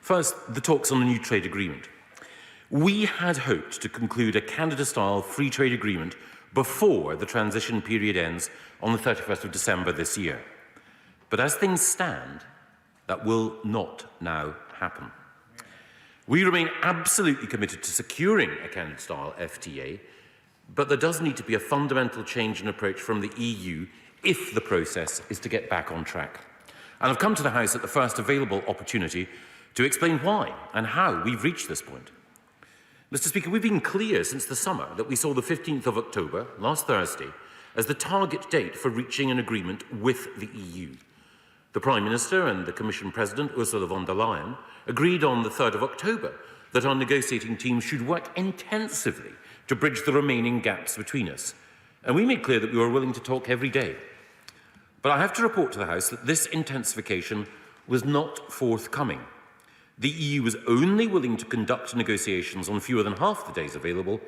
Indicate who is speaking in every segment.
Speaker 1: First, the talks on the new trade agreement. We had hoped to conclude a Canada-style free trade agreement before the transition period ends on the 31st of December this year. But as things stand, that will not now happen. We remain absolutely committed to securing a Canada-style FTA, but there does need to be a fundamental change in approach from the EU if the process is to get back on track. And I've come to the House at the first available opportunity to explain why and how we've reached this point. Mr. Speaker, we've been clear since the summer that we saw the 15th of October, last Thursday, as the target date for reaching an agreement with the EU. The Prime Minister and the Commission President, Ursula von der Leyen, agreed on the 3rd of October that our negotiating team should work intensively to bridge the remaining gaps between us. And we made clear that we were willing to talk every day. But I have to report to the House that this intensification was not forthcoming. The EU was only willing to conduct negotiations on fewer than half the days available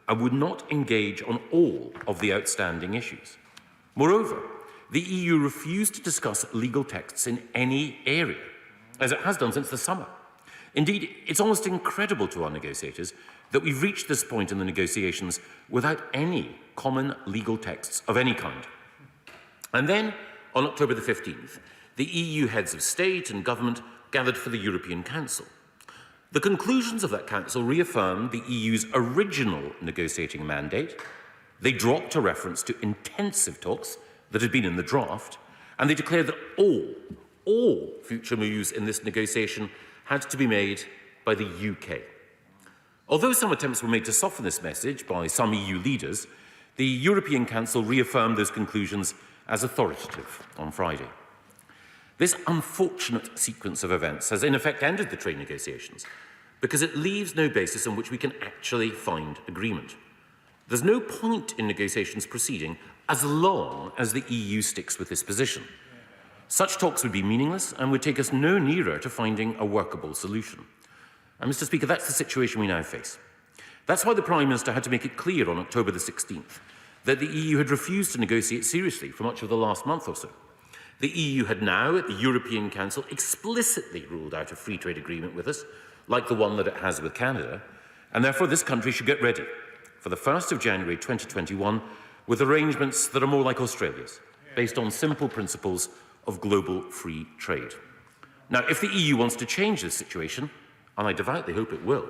Speaker 1: and would not engage on all of the outstanding issues. Moreover, the EU refused to discuss legal texts in any area, as it has done since the summer. Indeed, it's almost incredible to our negotiators that we've reached this point in the negotiations without any common legal texts of any kind. And then, on October the 15th, the EU heads of state and government gathered for the European Council. The conclusions of that council reaffirmed the EU's original negotiating mandate. They dropped a reference to intensive talks that had been in the draft, and they declared that all future moves in this negotiation had to be made by the UK. Although some attempts were made to soften this message by some EU leaders, the European Council reaffirmed those conclusions as authoritative on Friday. This unfortunate sequence of events has in effect ended the trade negotiations because it leaves no basis on which we can actually find agreement. There's no point in negotiations proceeding as long as the EU sticks with this position. Such talks would be meaningless and would take us no nearer to finding a workable solution. And Mr. Speaker, that's the situation we now face. That's why the Prime Minister had to make it clear on October the 16th that the EU had refused to negotiate seriously for much of the last month or so. The EU had now, at the European Council, explicitly ruled out a free trade agreement with us, like the one that it has with Canada, and therefore this country should get ready for the 1st of January 2021 with arrangements that are more like Australia's, based on simple principles of global free trade. Now, if the EU wants to change this situation, and I devoutly hope it will,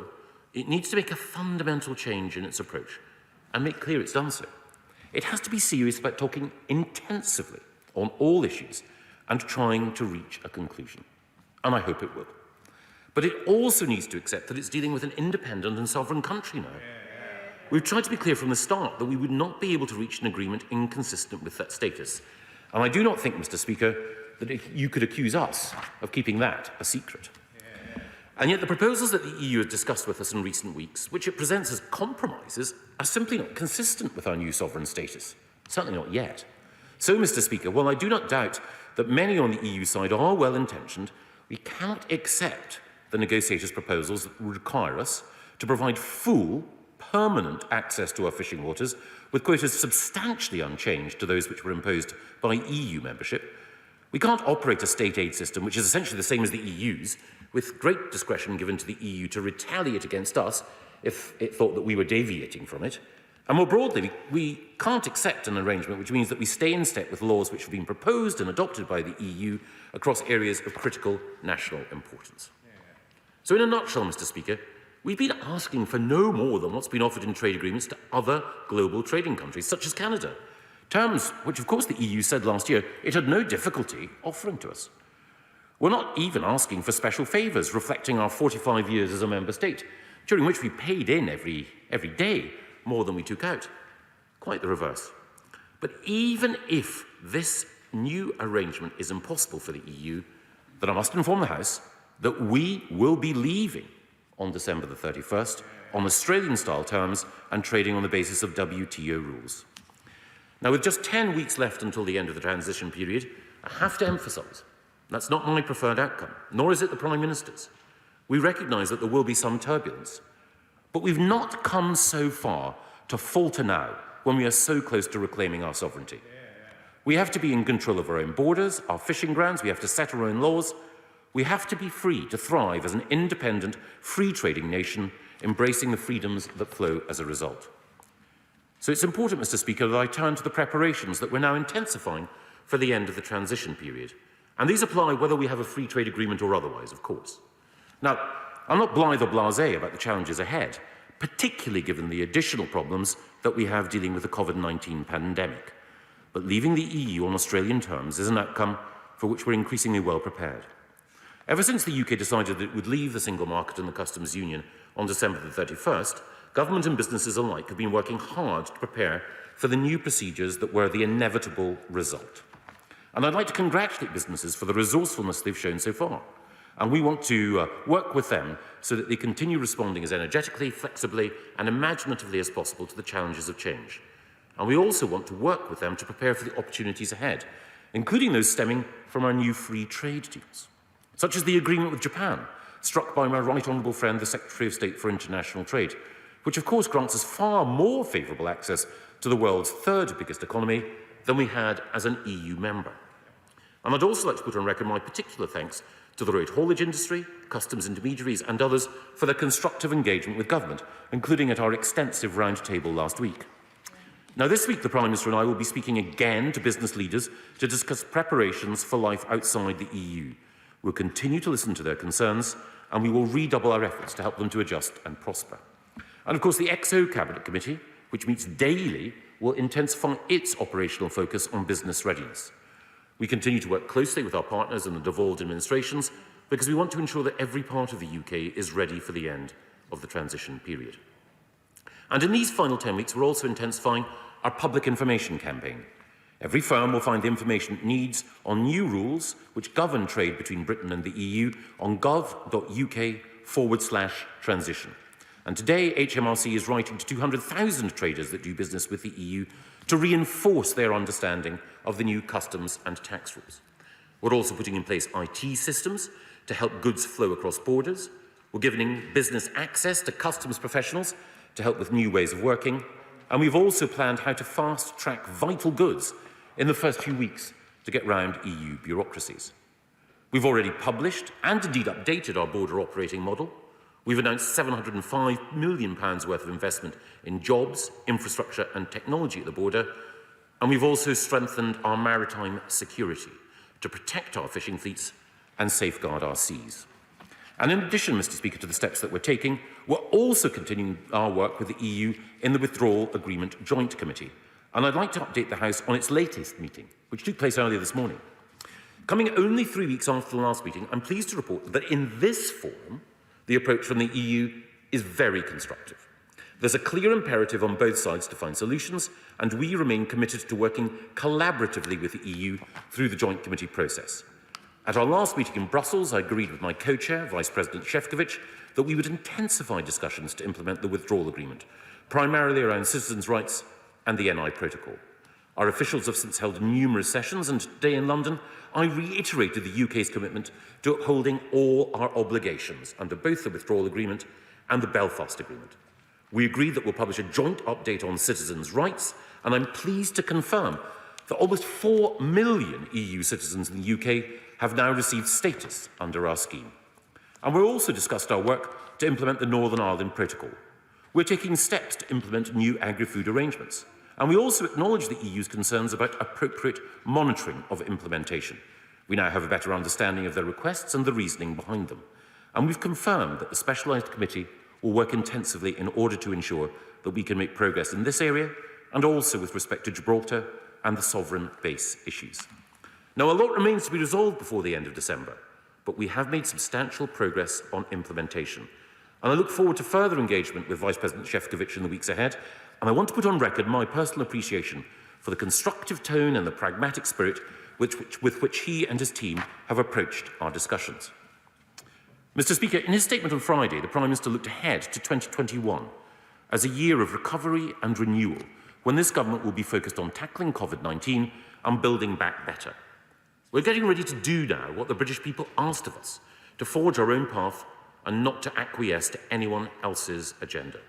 Speaker 1: it needs to make a fundamental change in its approach and make clear it's done so. It has to be serious about talking intensively on all issues and trying to reach a conclusion. And I hope it will. But it also needs to accept that it's dealing with an independent and sovereign country now. We've tried to be clear from the start that we would not be able to reach an agreement inconsistent with that status. And I do not think, Mr. Speaker, that you could accuse us of keeping that a secret. And yet the proposals that the EU has discussed with us in recent weeks, which it presents as compromises, are simply not consistent with our new sovereign status. Certainly not yet. So, Mr. Speaker, while I do not doubt that many on the EU side are well-intentioned, we cannot accept the negotiators' proposals that would require us to provide full, permanent access to our fishing waters, with quotas substantially unchanged to those which were imposed by EU membership. We can't operate a state aid system which is essentially the same as the EU's, with great discretion given to the EU to retaliate against us if it thought that we were deviating from it. And more broadly, we can't accept an arrangement which means that we stay in step with laws which have been proposed and adopted by the EU across areas of critical national importance. So in a nutshell, Mr. Speaker, we've been asking for no more than what's been offered in trade agreements to other global trading countries, such as Canada, terms which, of course, the EU said last year it had no difficulty offering to us. We're not even asking for special favours reflecting our 45 years as a member state, during which we paid in every day more than we took out. Quite the reverse. But even if this new arrangement is impossible for the EU, then I must inform the House that we will be leaving on December the 31st on Australian-style terms and trading on the basis of WTO rules. Now, with just 10 weeks left until the end of the transition period, I have to emphasise that's not my preferred outcome, nor is it the Prime Minister's. We recognise that there will be some turbulence, but we've not come so far to falter now when we are so close to reclaiming our sovereignty. We have to be in control of our own borders, our fishing grounds, we have to set our own laws. We have to be free to thrive as an independent, free-trading nation, embracing the freedoms that flow as a result. So it's important, Mr. Speaker, that I turn to the preparations that we're now intensifying for the end of the transition period. And these apply whether we have a free trade agreement or otherwise, of course. Now, I'm not blithe or blasé about the challenges ahead, particularly given the additional problems that we have dealing with the COVID-19 pandemic. But leaving the EU on Australian terms is an outcome for which we're increasingly well prepared. Ever since the UK decided that it would leave the single market and the customs union on December the 31st, government and businesses alike have been working hard to prepare for the new procedures that were the inevitable result. And I'd like to congratulate businesses for the resourcefulness they've shown so far. And we want to work with them so that they continue responding as energetically, flexibly and imaginatively as possible to the challenges of change. And we also want to work with them to prepare for the opportunities ahead, including those stemming from our new free trade deals, such as the agreement with Japan, struck by my right honourable friend, the Secretary of State for International Trade, which of course grants us far more favourable access to the world's third biggest economy than we had as an EU member. And I'd also like to put on record my particular thanks to the road haulage industry, customs intermediaries and others for their constructive engagement with government, including at our extensive roundtable last week. Now, this week, the Prime Minister and I will be speaking again to business leaders to discuss preparations for life outside the EU. We'll continue to listen to their concerns and we will redouble our efforts to help them to adjust and prosper. And of course, the XO Cabinet Committee, which meets daily, will intensify its operational focus on business readiness. We continue to work closely with our partners in the devolved administrations because we want to ensure that every part of the UK is ready for the end of the transition period. And in these final 10 weeks, we're also intensifying our public information campaign. Every firm will find the information it needs on new rules which govern trade between Britain and the EU on gov.uk/transition. And today, HMRC is writing to 200,000 traders that do business with the EU to reinforce their understanding of the new customs and tax rules. We're also putting in place IT systems to help goods flow across borders. We're giving business access to customs professionals to help with new ways of working. And we've also planned how to fast-track vital goods in the first few weeks to get round EU bureaucracies. We've already published and indeed updated our border operating model. We've announced £705 million worth of investment in jobs, infrastructure and technology at the border. And we've also strengthened our maritime security to protect our fishing fleets and safeguard our seas. And in addition, Mr. Speaker, to the steps that we're taking, we're also continuing our work with the EU in the Withdrawal Agreement Joint Committee. And I'd like to update the House on its latest meeting, which took place earlier this morning. Coming only 3 weeks after the last meeting, I'm pleased to report that in this forum, the approach from the EU is very constructive. There's a clear imperative on both sides to find solutions, and we remain committed to working collaboratively with the EU through the Joint Committee process. At our last meeting in Brussels, I agreed with my co-chair, Vice President Šefčovič, that we would intensify discussions to implement the withdrawal agreement, primarily around citizens' rights and the NI Protocol. Our officials have since held numerous sessions, and today in London, I reiterated the UK's commitment to upholding all our obligations under both the withdrawal agreement and the Belfast Agreement. We agreed that we'll publish a joint update on citizens' rights, and I'm pleased to confirm that almost 4 million EU citizens in the UK have now received status under our scheme. And we've also discussed our work to implement the Northern Ireland Protocol. We're taking steps to implement new agri-food arrangements. And we also acknowledge the EU's concerns about appropriate monitoring of implementation. We now have a better understanding of their requests and the reasoning behind them. And we've confirmed that the specialised committee will work intensively in order to ensure that we can make progress in this area and also with respect to Gibraltar and the sovereign base issues. Now, a lot remains to be resolved before the end of December, but we have made substantial progress on implementation. And I look forward to further engagement with Vice President Šefčovič in the weeks ahead, and I want to put on record my personal appreciation for the constructive tone and the pragmatic spirit with which he and his team have approached our discussions. Mr. Speaker, in his statement on Friday, the Prime Minister looked ahead to 2021 as a year of recovery and renewal, when this government will be focused on tackling COVID-19 and building back better. We're getting ready to do now what the British people asked of us, to forge our own path and not to acquiesce to anyone else's agenda.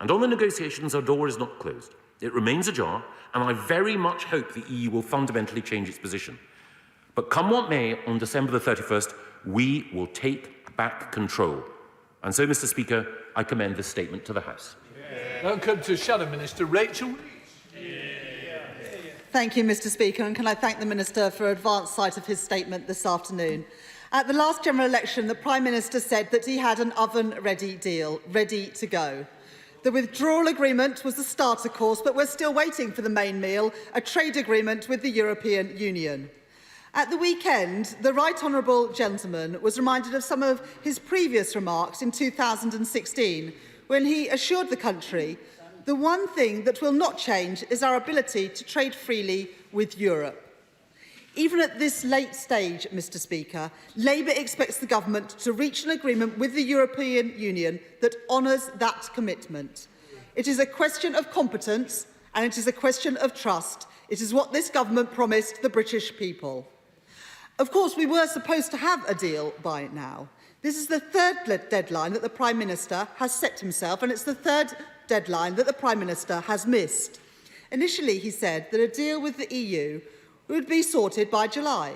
Speaker 1: And on the negotiations, our door is not closed. It remains ajar, and I very much hope the EU will fundamentally change its position. But come what may, on December the 31st, we will take back control. And so, Mr. Speaker, I commend this statement to the House.
Speaker 2: Now come to Shadow Minister Rachel Reeves.
Speaker 3: Thank you, Mr. Speaker, and can I thank the Minister for advance sight of his statement this afternoon. At the last general election, the Prime Minister said that he had an oven-ready deal, ready to go. The withdrawal agreement was the starter course, but we're still waiting for the main meal, a trade agreement with the European Union. At the weekend, the Right Honourable Gentleman was reminded of some of his previous remarks in 2016, when he assured the country, the one thing that will not change is our ability to trade freely with Europe. Even at this late stage, Mr. Speaker, Labour expects the government to reach an agreement with the European Union that honours that commitment. It is a question of competence and it is a question of trust. It is what this government promised the British people. Of course, we were supposed to have a deal by now. This is the third deadline that the Prime Minister has set himself, and it's the third deadline that the Prime Minister has missed. Initially, he said that a deal with the EU would be sorted by July,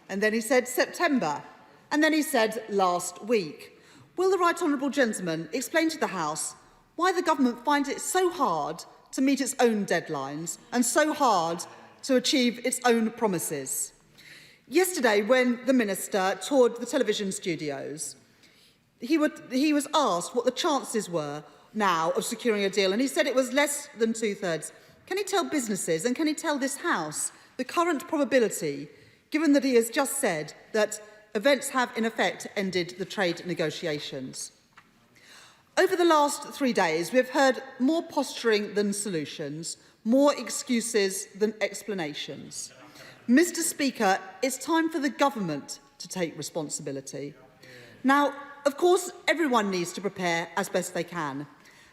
Speaker 3: and then he said September, and then he said last week. Will the Right Honourable Gentleman explain to the House why the government finds it so hard to meet its own deadlines and so hard to achieve its own promises? Yesterday, when the Minister toured the television studios, he was asked what the chances were now of securing a deal, and he said it was less than two-thirds. Can he tell businesses and can he tell this House the current probability, given that he has just said that events have in effect ended the trade negotiations? Over the last 3 days, we have heard more posturing than solutions, more excuses than explanations. Mr. Speaker, it's time for the government to take responsibility. Now, of course, everyone needs to prepare as best they can.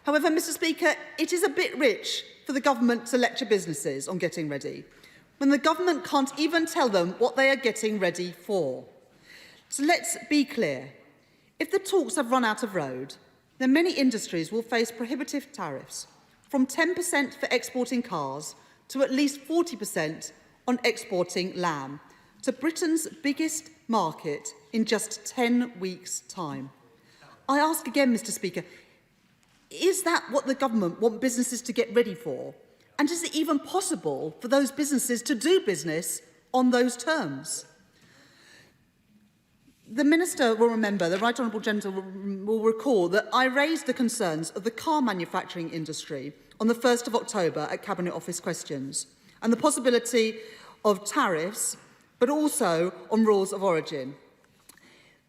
Speaker 3: However, Mr. Speaker, it is a bit rich for the government to lecture businesses on getting ready, when the government can't even tell them what they are getting ready for. So let's be clear. If the talks have run out of road, then many industries will face prohibitive tariffs, from 10% for exporting cars to at least 40% on exporting lamb, to Britain's biggest market in just 10 weeks' time. I ask again, Mr. Speaker, is that what the government want businesses to get ready for? And is it even possible for those businesses to do business on those terms? The Minister will remember, the Right Honourable Gentleman will recall that I raised the concerns of the car manufacturing industry on the 1st of October at Cabinet Office Questions, and the possibility of tariffs, but also on rules of origin.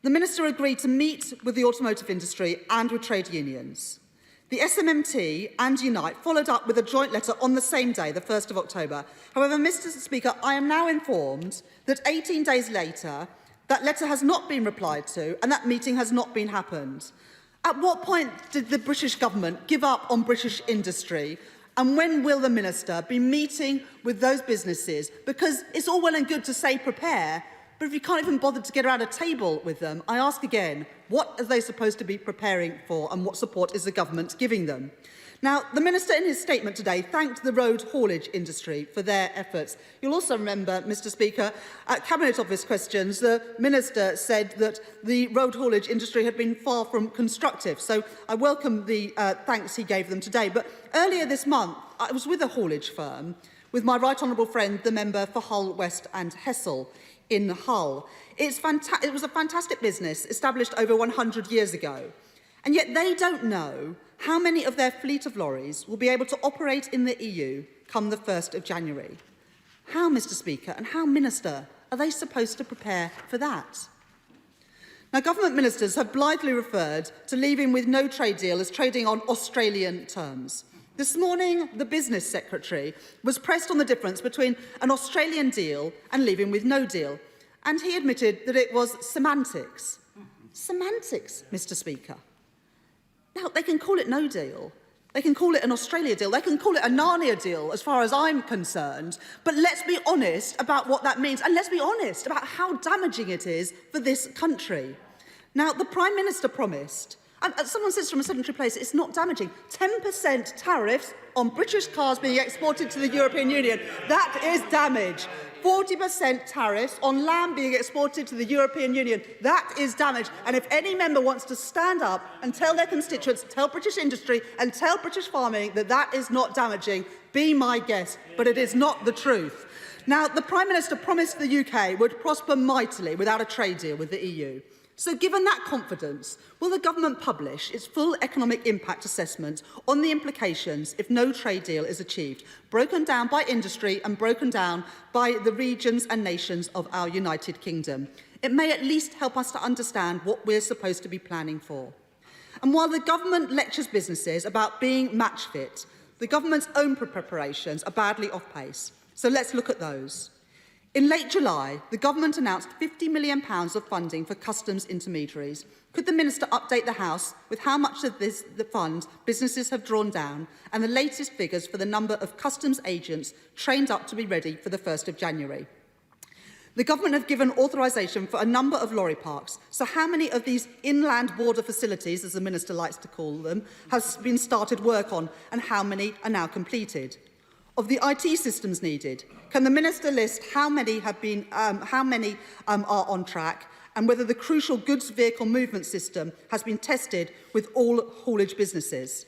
Speaker 3: The Minister agreed to meet with the automotive industry and with trade unions. The SMMT and Unite followed up with a joint letter on the same day, the 1st of October. However, Mr. Speaker, I am now informed that 18 days later, that letter has not been replied to and that meeting has not been happened. At what point did the British government give up on British industry? And when will the Minister be meeting with those businesses? Because it's all well and good to say prepare, but if you can't even bother to get around a table with them, I ask again, what are they supposed to be preparing for and what support is the government giving them? Now, the Minister in his statement today thanked the road haulage industry for their efforts. You'll also remember, Mr. Speaker, at Cabinet Office Questions, the Minister said that the road haulage industry had been far from constructive. So I welcome the thanks he gave them today. But earlier this month, I was with a haulage firm, with my right honourable friend, the member for Hull West and Hessel in Hull. It was a fantastic business established over 100 years ago. And yet they don't know how many of their fleet of lorries will be able to operate in the EU come the 1st of January. How, Mr. Speaker, and how, Minister, are they supposed to prepare for that? Now, government ministers have blithely referred to leaving with no trade deal as trading on Australian terms. This morning, the Business Secretary was pressed on the difference between an Australian deal and leaving with no deal, and he admitted that it was semantics. Semantics, Mr. Speaker. Now, they can call it no deal. They can call it an Australia deal. They can call it a Narnia deal, as far as I'm concerned. But let's be honest about what that means. And let's be honest about how damaging it is for this country. Now, the Prime Minister promised, and someone says from a sedentary place, it's not damaging. 10% tariffs on British cars being exported to the European Union. That is damage. 40% tariffs on lamb being exported to the European Union. That is damage. And if any member wants to stand up and tell their constituents, tell British industry and tell British farming that that is not damaging, be my guest. But it is not the truth. Now, the Prime Minister promised the UK would prosper mightily without a trade deal with the EU. So given that confidence, will the government publish its full economic impact assessment on the implications if no trade deal is achieved, broken down by industry and broken down by the regions and nations of our United Kingdom? It may at least help us to understand what we're supposed to be planning for. And while the government lectures businesses about being match fit, the government's own preparations are badly off pace. So let's look at those. In late July, the government announced £50 million of funding for customs intermediaries. Could the Minister update the House with how much of the fund businesses have drawn down and the latest figures for the number of customs agents trained up to be ready for the 1st of January? The government have given authorisation for a number of lorry parks. So how many of these inland border facilities, as the Minister likes to call them, has been started work on, and how many are now completed? Of the IT systems needed, can the Minister list how many are on track, and whether the crucial goods vehicle movement system has been tested with all haulage businesses?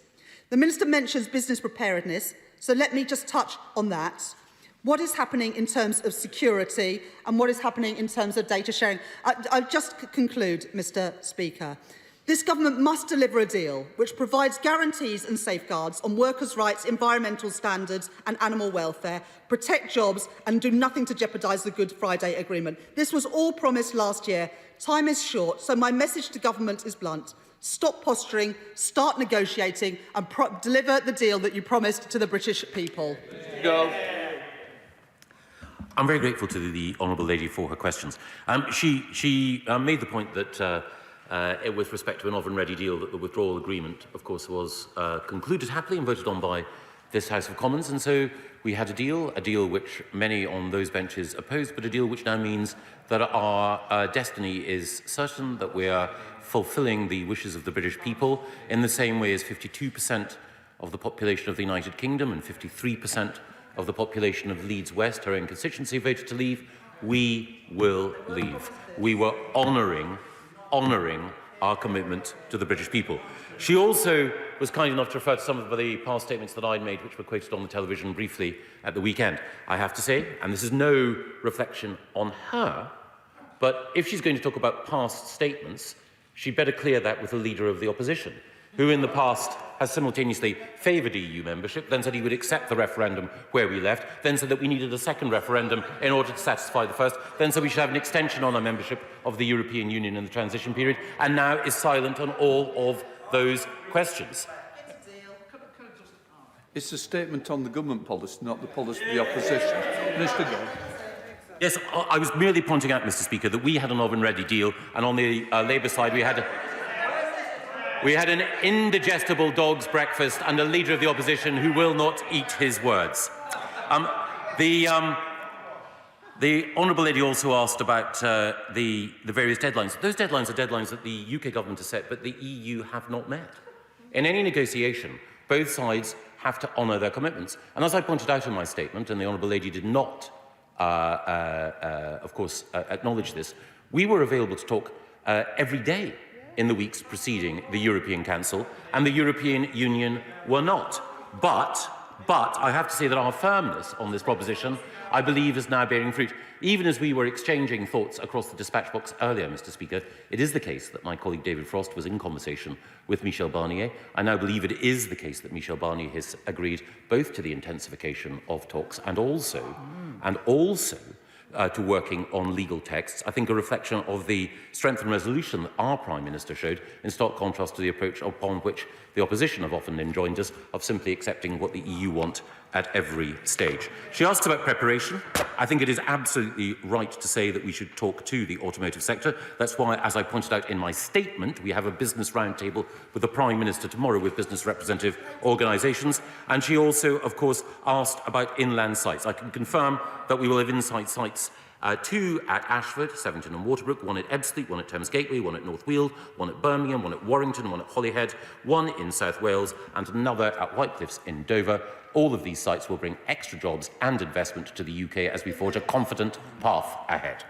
Speaker 3: The Minister mentions business preparedness, so let me just touch on that. What is happening in terms of security and what is happening in terms of data sharing? I'll just conclude, Mr. Speaker. This government must deliver a deal which provides guarantees and safeguards on workers' rights, environmental standards and animal welfare, protect jobs and do nothing to jeopardise the Good Friday Agreement. This was all promised last year. Time is short, so my message to government is blunt. Stop posturing, start negotiating and deliver the deal that you promised to the British people.
Speaker 2: Go.
Speaker 1: I'm very grateful to the Honourable Lady for her questions. She made the point that with respect to an oven-ready deal, that the withdrawal agreement, of course, was concluded happily and voted on by this House of Commons. And so we had a deal which many on those benches opposed, but a deal which now means that our destiny is certain, that we are fulfilling the wishes of the British people in the same way as 52% of the population of the United Kingdom and 53% of the population of Leeds West, her own constituency, voted to leave. We will leave. We were honouring our commitment to the British people. She also was kind enough to refer to some of the past statements that I'd made, which were quoted on the television briefly at the weekend. I have to say, and this is no reflection on her, but if she's going to talk about past statements, she'd better clear that with the Leader of the Opposition, who in the past has simultaneously favoured EU membership, then said he would accept the referendum where we left, then said that we needed a second referendum in order to satisfy the first, then said we should have an extension on our membership of the European Union in the transition period, and now is silent on all of those questions.
Speaker 2: It's a statement on the government policy, not the policy of the opposition. Minister Gove.
Speaker 1: Yes, I was merely pointing out, Mr. Speaker, that we had an oven-ready deal, and on the Labour side we had an indigestible dog's breakfast and a Leader of the Opposition who will not eat his words. The Honourable Lady also asked about the various deadlines. Those deadlines are deadlines that the UK government has set, but the EU have not met. In any negotiation, both sides have to honour their commitments. And as I pointed out in my statement, and the Honourable Lady did not, of course, acknowledge this, we were available to talk every day in the weeks preceding the European Council, and the European Union were not. But I have to say that our firmness on this proposition, I believe, is now bearing fruit. Even as we were exchanging thoughts across the dispatch box earlier, Mr. Speaker, it is the case that my colleague David Frost was in conversation with Michel Barnier. I now believe it is the case that Michel Barnier has agreed both to the intensification of talks and also to working on legal texts. I think a reflection of the strength and resolution that our Prime Minister showed, in stark contrast to the approach upon which the opposition have often enjoined us, of simply accepting what the EU want at every stage. She asked about preparation. I think it is absolutely right to say that we should talk to the automotive sector. That's why, as I pointed out in my statement, we have a business roundtable with the Prime Minister tomorrow with business representative organisations. And she also, of course, asked about inland sites. I can confirm that we will have insight sites 2 at Ashford, 17 and Waterbrook, 1 at Ebbsfleet, 1 at Thames Gateway, 1 at North Weald, 1 at Birmingham, 1 at Warrington, 1 at Holyhead, 1 in South Wales, and another at Whitecliffs in Dover. All of these sites will bring extra jobs and investment to the UK as we forge a confident path ahead.